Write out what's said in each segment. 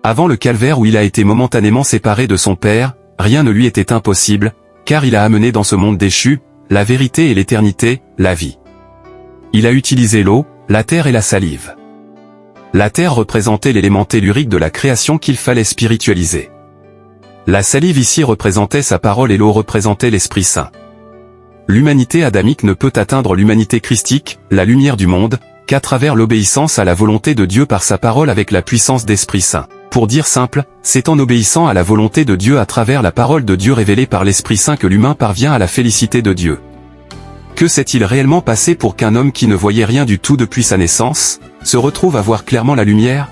Avant le calvaire où il a été momentanément séparé de son Père, rien ne lui était impossible, car il a amené dans ce monde déchu, la vérité et l'éternité, la vie. Il a utilisé l'eau, la terre et la salive. La terre représentait l'élément tellurique de la création qu'il fallait spiritualiser. La salive ici représentait sa parole et l'eau représentait l'Esprit Saint. L'humanité adamique ne peut atteindre l'humanité christique, la lumière du monde, qu'à travers l'obéissance à la volonté de Dieu par sa parole avec la puissance d'Esprit Saint. Pour dire simple, c'est en obéissant à la volonté de Dieu à travers la parole de Dieu révélée par l'Esprit Saint que l'humain parvient à la félicité de Dieu. Que s'est-il réellement passé pour qu'un homme qui ne voyait rien du tout depuis sa naissance, se retrouve à voir clairement la lumière?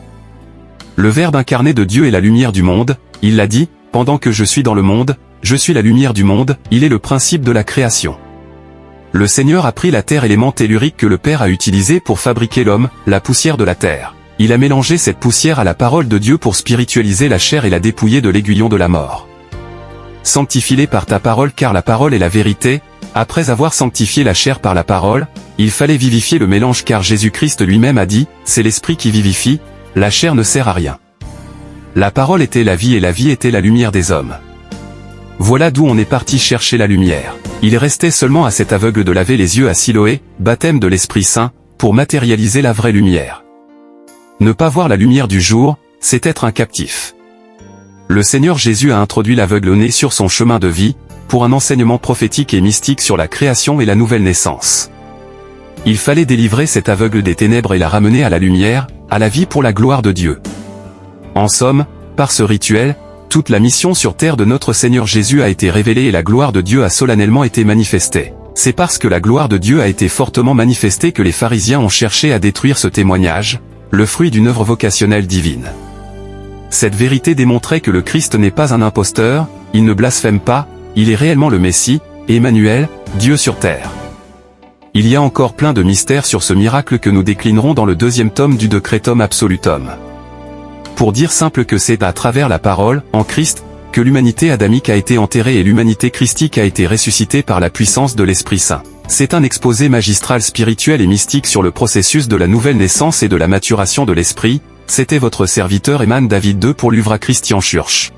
Le Verbe incarné de Dieu est la lumière du monde, il l'a dit, pendant que je suis dans le monde, je suis la lumière du monde, il est le principe de la création. Le Seigneur a pris la terre élément tellurique que le Père a utilisé pour fabriquer l'homme, la poussière de la terre. Il a mélangé cette poussière à la parole de Dieu pour spiritualiser la chair et la dépouiller de l'aiguillon de la mort. Sanctifie-les par ta parole car la parole est la vérité. Après avoir sanctifié la chair par la parole, il fallait vivifier le mélange car Jésus-Christ lui-même a dit, c'est l'esprit qui vivifie, la chair ne sert à rien. La parole était la vie et la vie était la lumière des hommes. Voilà d'où on est parti chercher la lumière. Il restait seulement à cet aveugle de laver les yeux à Siloé, baptême de l'Esprit Saint, pour matérialiser la vraie lumière. Ne pas voir la lumière du jour, c'est être un captif. Le Seigneur Jésus a introduit l'aveugle au nez sur son chemin de vie, pour un enseignement prophétique et mystique sur la création et la nouvelle naissance. Il fallait délivrer cet aveugle des ténèbres et la ramener à la lumière, à la vie pour la gloire de Dieu. En somme, par ce rituel, toute la mission sur terre de notre Seigneur Jésus a été révélée et la gloire de Dieu a solennellement été manifestée. C'est parce que la gloire de Dieu a été fortement manifestée que les pharisiens ont cherché à détruire ce témoignage, le fruit d'une œuvre vocationnelle divine. Cette vérité démontrait que le Christ n'est pas un imposteur, il ne blasphème pas, il est réellement le Messie, Emmanuel, Dieu sur terre. Il y a encore plein de mystères sur ce miracle que nous déclinerons dans le 2e tome du Decretum Absolutum. Pour dire simple que c'est à travers la parole, en Christ, que l'humanité adamique a été enterrée et l'humanité christique a été ressuscitée par la puissance de l'Esprit Saint. C'est un exposé magistral spirituel et mystique sur le processus de la nouvelle naissance et de la maturation de l'esprit. C'était votre serviteur Eman David II pour l'Uvra Christian Church.